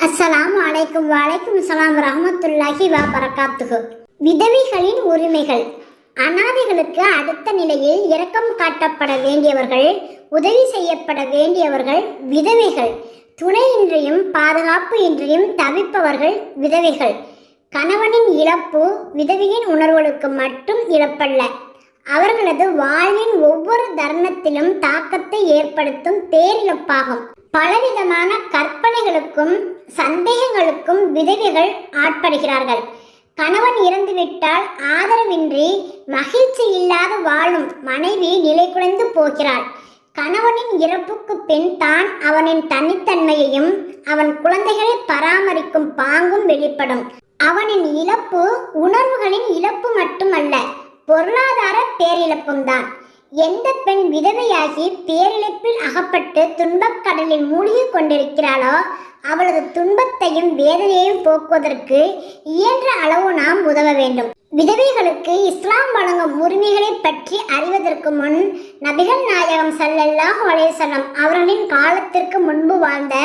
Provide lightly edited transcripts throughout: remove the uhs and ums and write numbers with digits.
அஸ்ஸலாமு அலைக்கும் வலைக்கும் அஸ்ஸலாம் ரஹ்மத்துல்லாஹி வ பரகாத்துஹு. விதவைகளின் உரிமைகள். அனாதைகளுக்கு அடுத்த நிலையில் இரக்கம் காட்டப்பட வேண்டியவர்கள், உதவி செய்யப்பட வேண்டியவர்கள் விதவைகள். துணையின்றியும் பாதுகாப்பு இன்றியும் தவிப்பவர்கள் விதவைகள். கணவனின் இழப்பு விதவையின் உணர்வுகளுக்கு மட்டும் இழப்பல்ல, அவர்களது வாழ்வின் ஒவ்வொரு தருணத்திலும் தாக்கத்தை ஏற்படுத்தும் பேரிழப்பாகும். பலவிதமான கற்பனைகளுக்கும் சந்தேகங்களுக்கும் விதவைகள் ஆட்படுகிறார்கள். கணவன் இறந்துவிட்டால் ஆதரவின்றி மகிழ்ச்சி இல்லாத வாழும் மனைவி நிலை குலைந்து போகிறாள். கணவனின் இறப்புக்கு பின் தான் அவனின் தனித்தன்மையையும் அவன் குழந்தைகளை பராமரிக்கும் பாங்கும் வெளிப்படும். அவனின் இழப்பு உணர்வுகளின் இழப்பு மட்டுமல்ல, பொருளாதார பேரிழப்பும் தான். எந்த பெண் விதவையாகி பேரிழப்பில் அகப்பட்டு துன்பக் கடலில் மூழ்கி கொண்டிருக்கிறாளோ அவளது துன்பத்தையும் வேதனையையும் போக்குவதற்கு இயன்ற அளவு நாம் உதவ வேண்டும். விதவைகளுக்கு இஸ்லாம் வழங்கும் உரிமைகளை பற்றி அறிவதற்கு முன் நபிகள் நாயகம் ஸல்லல்லாஹு அலைஹி வஸல்லம் அவர்களின் காலத்திற்கு முன்பு வாழ்ந்த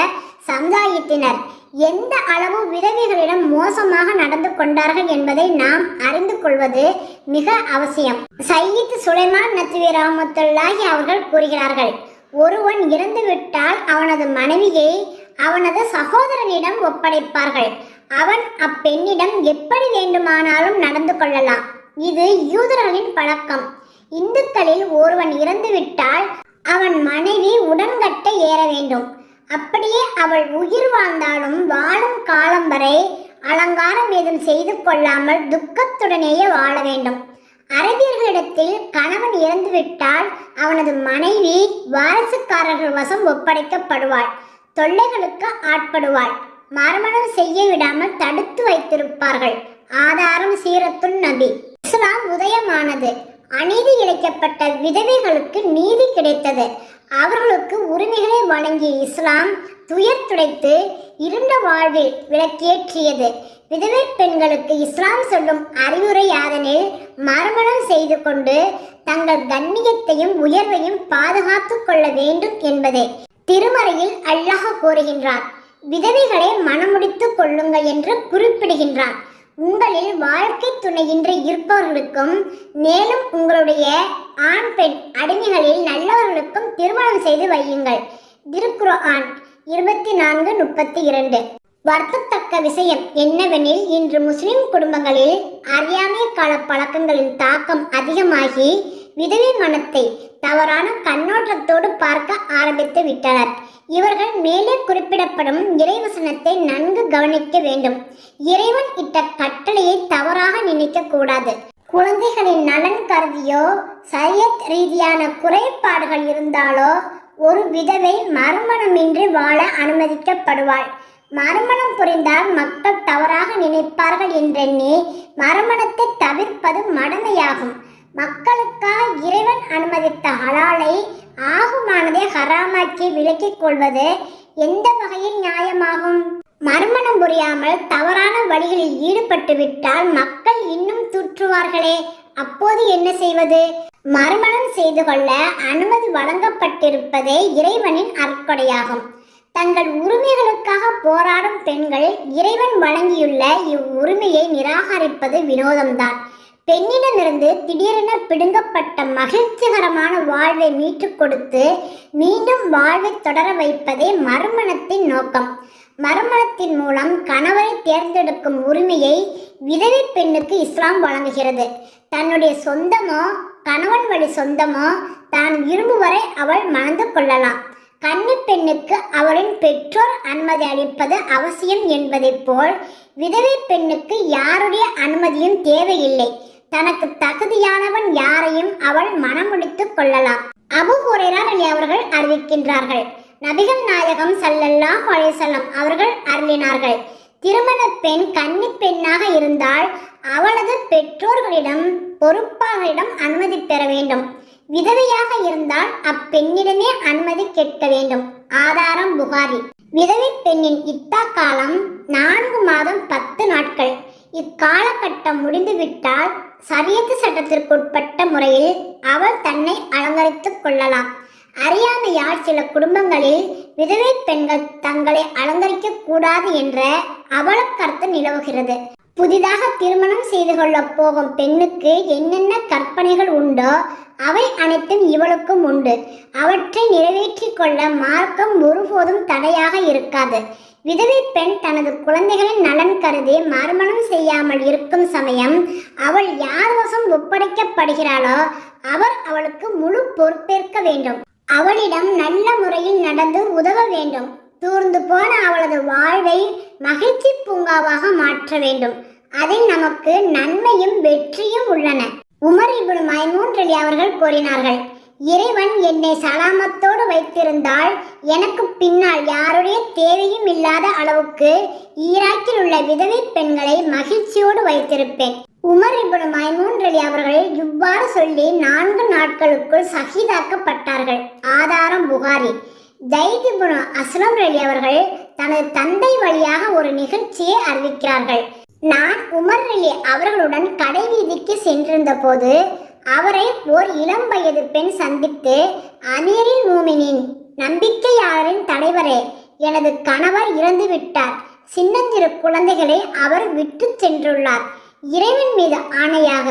சமுதாயத்தினர் எந்த அளவு விதவைகளிடம் மோசமாக நடந்து கொண்டார்கள் என்பதை நாம் அறிந்து கொள்வது மிக அவசியம். சையீத் சுலைமான் நத்வி ரஹ்மத்துல்லாஹி அவர்கள் கூறுகிறார்கள், ஒருவன் இறந்துவிட்டால் அவனது மனைவியை அவனது சகோதரனிடம் ஒப்படைப்பார்கள். அவன் அப்பெண்ணிடம் எப்படி வேண்டுமானாலும் நடந்து கொள்ளலாம். இது யூதர்களின் பழக்கம். இந்துக்களில் ஒருவன் இறந்துவிட்டால் அவன் மனைவி உடன்கட்டை ஏற வேண்டும். அப்படியே அவள் உயிர் வாழ்ந்தாலும் வாழும் காலம் வரை அலங்காரம் ஏதும் செய்து கொள்ளாமல் துக்கத்துடனேயே வாழ வேண்டும். அரபியர்களிடத்தில் கணவன் இறந்துவிட்டால் அவனது மனைவி வாரிசுக்காரர்கள் வசம் ஒப்படைக்கப்படுவாள். தொல்லைகளுக்கு ஆட்படுவாள். மறுமணம் செய்ய விடாமல் தடுத்து வைத்திருப்பார்கள். ஆதாரம் சீரத்துன் நபி. இஸ்லாம் உதயமானது. அநீதி இழைக்கப்பட்ட விதவைகளுக்கு நீதி கிடைத்தது. அவர்களுக்கு உரிமைகளை வழங்கிய இஸ்லாம் துயர் துடைத்து இருண்ட வாழ்வில் விளக்கேற்றியது. விதவை பெண்களுக்கு இஸ்லாம் சொல்லும் அறிவுரை யாதெனில், மறுமணம் செய்து கொண்டு தங்கள் கண்ணியத்தையும் உயர்வையும் பாதுகாத்து கொள்ள வேண்டும் என்பதே. திருமறையில் அல்லாஹ் கூறுகின்றான், விதவைகளை மணமுடித்து கொள்ளுங்கள் என்று குறிப்பிடுகின்றான். உங்களில் வாழ்க்கை துணையின்றி இருப்பவர்களுக்கும் மேலும் உங்களுடைய ஆண் பெண் அடிமைகளில் நல்லவர்களுக்கும் திருமணம் செய்து வையுங்கள். திருக்குர்ஆன் 24:32. வருத்தத்தக்க விஷயம் என்னவெனில், இன்று முஸ்லிம் குடும்பங்களில் அறியாமை கால பழக்கங்களின் தாக்கம் அதிகமாகி விதவை மனத்தை தவறான கண்ணோட்டத்தோடு பார்க்க ஆரம்பித்து விட்டனர். இவர்கள் மேலே குறிப்பிடப்படும் இறைவசனத்தை நன்கு கவனிக்க வேண்டும். இறைவன் இட்ட கட்டளையை தவறாக நினைக்க கூடாது. குழந்தைகளின் நலன் கருதியோ சரியத் ரீதியான குறைபாடுகள் இருந்தாலோ ஒரு விதவை மறுமணமின்றி வாழ அனுமதிக்கப்படுவாள். மறுமணம் புரிந்தால் மக்கள் தவறாக நினைப்பார்கள் என்றெண்ணி மறுமணத்தை தவிர்ப்பது மடமையாகும். மக்களுக்காக இறைவன் அனுமதித்த ஹலாலை ஆகுமானதை ஹராமாக்கி விலக்கிக் கொள்வது எந்த வகையில் நியாயமாகும்? மறுமணம் புரியாமல் தவறான வழிகளில் ஈடுபட்டு விட்டால் மக்கள் இன்னும் தூற்றுவார்களே, அப்போது என்ன செய்வது? மறுமணம் செய்து கொள்ள அனுமதி வழங்கப்பட்டிருப்பதே இறைவனின் அருட்கொடையாகும். தங்கள் உரிமைகளுக்காக போராடும் பெண்கள் இறைவன் வழங்கியுள்ள இவ்வுரிமையை நிராகரிப்பது வினோதம்தான். பெண்ணிடமிருந்து திடீரென பிடுங்கப்பட்ட மகிழ்ச்சிகரமான வாழ்வை மீட்டுக் கொடுத்து மீண்டும் வாழ்வை தொடர வைப்பதே மறுமணத்தின் நோக்கம். மறுமணத்தின் மூலம் கணவரை தேர்ந்தெடுக்கும் உரிமையை விதவை பெண்ணுக்கு இஸ்லாம் வழங்குகிறது. தன்னுடைய சொந்தமோ கணவன் வழி சொந்தமோ தான் விரும்புவரை அவள் மணந்து கொள்ளலாம். கன்னி பெண்ணுக்கு அவளின் பெற்றோர் அனுமதி அளிப்பது அவசியம் என்பதைப் போல் விதவை பெண்ணுக்கு யாருடைய அனுமதியும் தேவையில்லை. தனக்கு தகுதியானவன் யாரையும் அவள் மணமுடித்து கொள்ளலாம். அபூ ஹுரைரா அவர்கள் அறிவிக்கின்றார்கள், நபிகள் நாயகம் ஸல்லல்லாஹு அலைஹி வஸல்லம் அவர்கள் அருளினார்கள், திருமண பெண் கன்னி பெண்ணாக இருந்தால் அவளது பெற்றோர்களிடம் பொறுப்பாளர்களிடம் அனுமதி பெற வேண்டும். விதவையாக இருந்தால் அப்பெண்ணிடமே அனுமதி கேட்க வேண்டும். ஆதாரம் புகாரி. விதவை பெண்ணின் இத்தா காலம் 4 மாதம் 10 நாட்கள். இக்காலகட்டம் முடிந்துவிட்டால் சரியத்து சட்டத்திற்குட்பட்ட முறையில் அவள் தன்னை அலங்கரித்துக் கொள்ளலாம். அறியாமையால் சில குடும்பங்களில் விதவை பெண்கள் தங்களை அலங்கரிக்க கூடாது என்ற அவலக்கருத்து நிலவுகிறது. புதிதாக திருமணம் செய்து கொள்ள போகும் பெண்ணுக்கு என்னென்ன கற்பனைகள் உண்டோ அவை அனைத்தும் இவளுக்கும் உண்டு. அவற்றை நிறைவேற்றிக் கொள்ள மார்க்கம் ஒருபோதும் தடையாக இருக்காது. விதவை பெண் தனது குழந்தைகளின் நலன் கருதி மறுமணம் செய்யாமல் இருக்கும் சமயம் அவள் யார் வசம் ஒப்படைக்கப்படுகிறாளோ அவர் அவளுக்கு முழு பொறுப்பேற்க வேண்டும். அவளிடம் நல்ல முறையில் நடந்து உதவ வேண்டும். தூர்ந்து போன அவளது வாழ்வை மகிழ்ச்சி பூங்காவாக மாற்ற வேண்டும். அதில் நமக்கு நன்மையும் வெற்றியும் உள்ளன. உமர் இப்னு மைமூன் ரலி அவர்கள் கூறினார்கள், இறைவன் என்னை சலாமத்தோடு வைத்திருந்தால் எனக்கு பின்னால் யாருடைய தேவையும் இல்லாத அளவுக்கு ஈராக்கில் உள்ள விதவை பெண்களை மகிழ்ச்சியோடு வைத்திருப்பேன். உமர் இப்னு மைமூன் ரலி அவர்கள் இவ்வாறு சொல்லி 4 நாட்களுக்குள் ஷஹீதாக்கப்பட்டார்கள். ஆதாரம் புகாரி. ஜைத் இப்னு அஸ்லம் ரலி அவர்கள் தனது தந்தை வழியாக ஒரு நிகழ்ச்சியை அறிவிக்கிறார்கள். நான் உமர் ரலி அவர்களுடன் கடை வீதிக்கு சென்றிருந்த போது அவரை ஓர் இளம் வயது பெண் சந்தித்து, அமீரில் மூமினின், நம்பிக்கையாளரின் தலைவரே, எனது கணவர் இறந்து விட்டார். சின்னஞ்சிறு குழந்தைகளை அவர் விட்டு சென்றுள்ளார். இறைவன் மீது ஆணையாக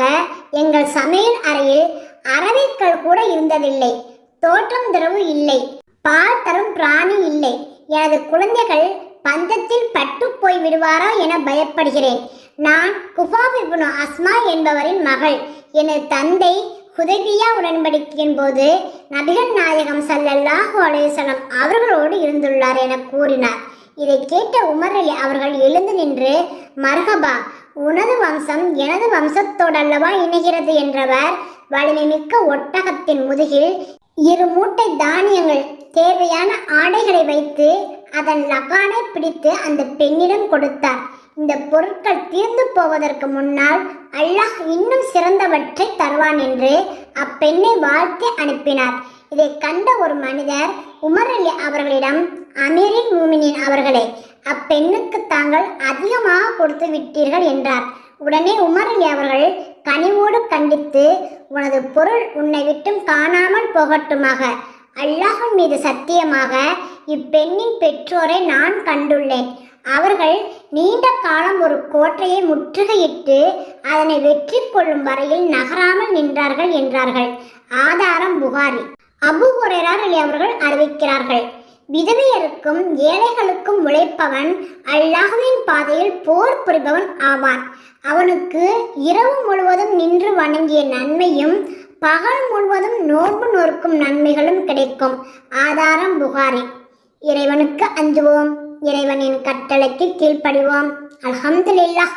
எங்கள் சமையல் அறையில் அரவைக்கல் கூட இருந்ததில்லை. தோற்றம் தரவு இல்லை. பால் தரும் பிராணி இல்லை. எனது குழந்தைகள் பஞ்சத்தில் பட்டு போய் விடுவாரா என பயப்படுகிறேன். நான் குஃபாப் இப்னு அஸ்மா என்பவரின் மகள். எனது தந்தை ஹுதைபியா உடன்படிக்கையின் போது நபிகள் நாயகம் ஸல்லல்லாஹு அலைஹி வஸல்லம் அவர்களோடு இருந்துள்ளார் என கூறினார். இதை கேட்ட உமர் அலி அவர்கள் எழுந்து நின்று, மர்ஹபா, உனது வம்சம் எனது வம்சத்தோடல்லவா இணைகிறது என்றவர் வலிமை மிக்க ஒட்டகத்தின் முதுகில் 2 மூட்டை தானியங்கள், தேவையான ஆடைகளை வைத்து அதன் லகானை பிடித்து அந்த பெண்ணிடம் கொடுத்தார். இந்த பொருட்கள் தீர்ந்து போவதற்கு முன்னால் அல்லாஹ் இன்னும் சிறந்தவற்றை தருவான் என்று அப்பெண்ணை வாழ்த்தி அனுப்பினார். இதை கண்ட ஒரு மனிதர் உமர் அலி அவர்களிடம், அமீரில் மூமினின் அவர்களே, அப்பெண்ணுக்கு தாங்கள் அதிகமாக கொடுத்து விட்டீர்கள் என்றார். உடனே உமர் அலி அவர்கள் கனிவோடு கண்டித்து, உனது பொருள் உன்னை விட்டும் காணாமல் போகட்டுமாக. அல்லாஹ்வின் மீது சத்தியமாக இப்பெண்ணின் பெற்றோரை நான் கண்டுள்ளேன். அவர்கள் நீண்ட காலம் ஒரு கோட்டையை முற்றுகையிட்டு அதனை வெற்றி கொள்ளும் வரையில் நகராமல் நின்றார்கள் என்றார்கள். ஆதாரம் புகாரி. அபூ ஹுரைரா ரலி அவர்கள் அறிவிக்கிறார்கள், விதவையருக்கும் ஏழைகளுக்கும் உழைப்பவன் அல்லாஹ்வின் பாதையில் போர் புரிபவன் ஆவான். அவனுக்கு இரவு முழுவதும் நின்று வணங்கிய நன்மையும் பகல் முழுவதும் நோன்பு நோக்கும் நன்மைகளும் கிடைக்கும். ஆதாரம் புகாரி. இறைவனுக்கு அஞ்சுவோம். இறைவனின் கட்டளைக்கு கீழ்ப்படிவோம். அல்ஹம்துலில்லாஹ்.